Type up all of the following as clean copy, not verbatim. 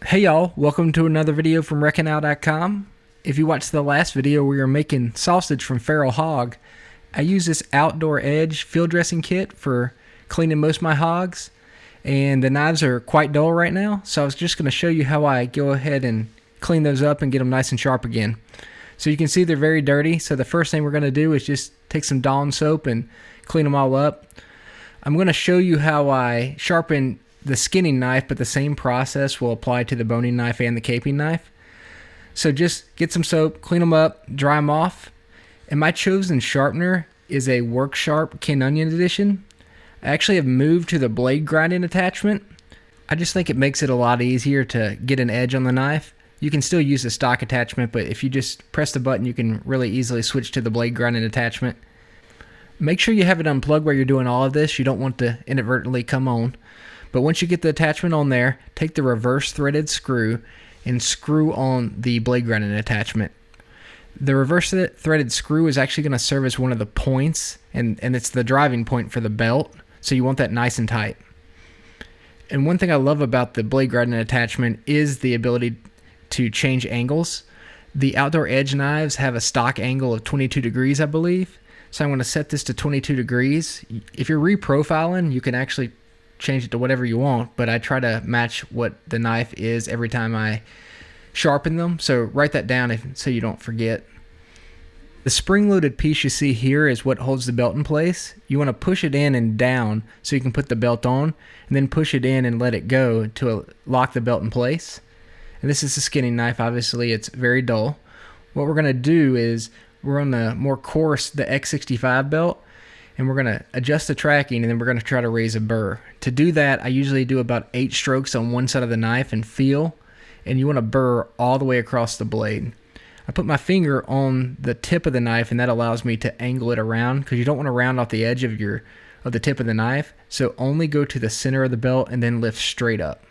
Hey y'all, welcome to another video from WreckingOut.com. If you watched the last video where we were making sausage from feral hog, I use this Outdoor Edge field dressing kit for cleaning most of my hogs, and the knives are quite dull right now, so I was just going to show you how I go ahead and clean those up and get them nice and sharp again. So you can see they're very dirty, so the first thing we're going to do is just take some Dawn soap and clean them all up. I'm going to show you how I sharpen the skinning knife, but the same process will apply to the boning knife and the caping knife. So just get some soap, clean them up, dry them off. And my chosen sharpener is a Work Sharp Kin Onion edition. I actually have moved to the blade grinding attachment. I just think it makes it a lot easier to get an edge on the knife. You can still use the stock attachment, but if you just press the button, you can really easily switch to the blade grinding attachment. Make sure you have it unplugged while you're doing all of this. You don't want to inadvertently come on. But once you get the attachment on there, take the reverse threaded screw and screw on the blade grinding attachment. The reverse threaded screw is actually going to serve as one of the points, and it's the driving point for the belt, so you want that nice and tight. And one thing I love about the blade grinding attachment is the ability to change angles. The Outdoor Edge knives have a stock angle of 22 degrees, I believe. So I'm going to set this to 22 degrees. If you're reprofiling, you can actually change it to whatever you want, but I try to match what the knife is every time I sharpen them. So write that down so you don't forget. The spring-loaded piece you see here is what holds the belt in place. You want to push it in and down so you can put the belt on, and then push it in and let it go to lock the belt in place. And this is a skinning knife. Obviously, it's very dull. What we're going to do is we're on the more coarse, the X65 belt, and we're going to adjust the tracking, and then we're going to try to raise a burr. To do that, I usually do about 8 strokes on one side of the knife and feel, and you want to burr all the way across the blade. I put my finger on the tip of the knife, and that allows me to angle it around, because you don't want to round off the edge of the tip of the knife, so only go to the center of the belt and then lift straight up.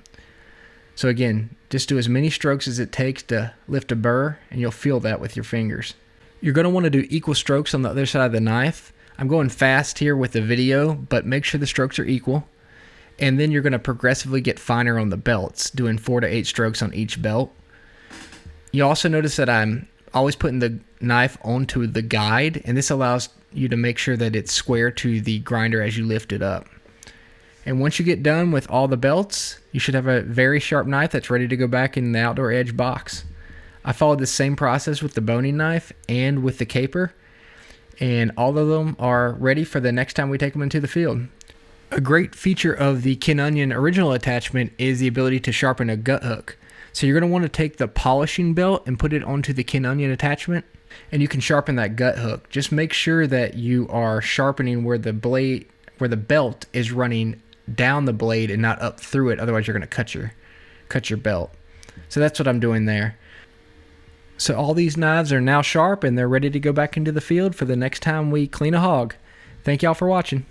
So again, just do as many strokes as it takes to lift a burr, and you'll feel that with your fingers. You're going to want to do equal strokes on the other side of the knife. I'm going fast here with the video, but make sure the strokes are equal. And then you're going to progressively get finer on the belts, doing 4 to 8 strokes on each belt. You also notice that I'm always putting the knife onto the guide, and this allows you to make sure that it's square to the grinder as you lift it up. And once you get done with all the belts, you should have a very sharp knife that's ready to go back in the Outdoor Edge box. I followed the same process with the boning knife and with the caper, and all of them are ready for the next time we take them into the field. A great feature of the Kin Onion original attachment is the ability to sharpen a gut hook. So you're going to want to take the polishing belt and put it onto the Kin Onion attachment, and you can sharpen that gut hook. Just make sure that you are sharpening where the belt is running down the blade and not up through it, otherwise you're going to cut your belt. So that's what I'm doing there. So all these knives are now sharp, and they're ready to go back into the field for the next time we clean a hog. Thank y'all for watching.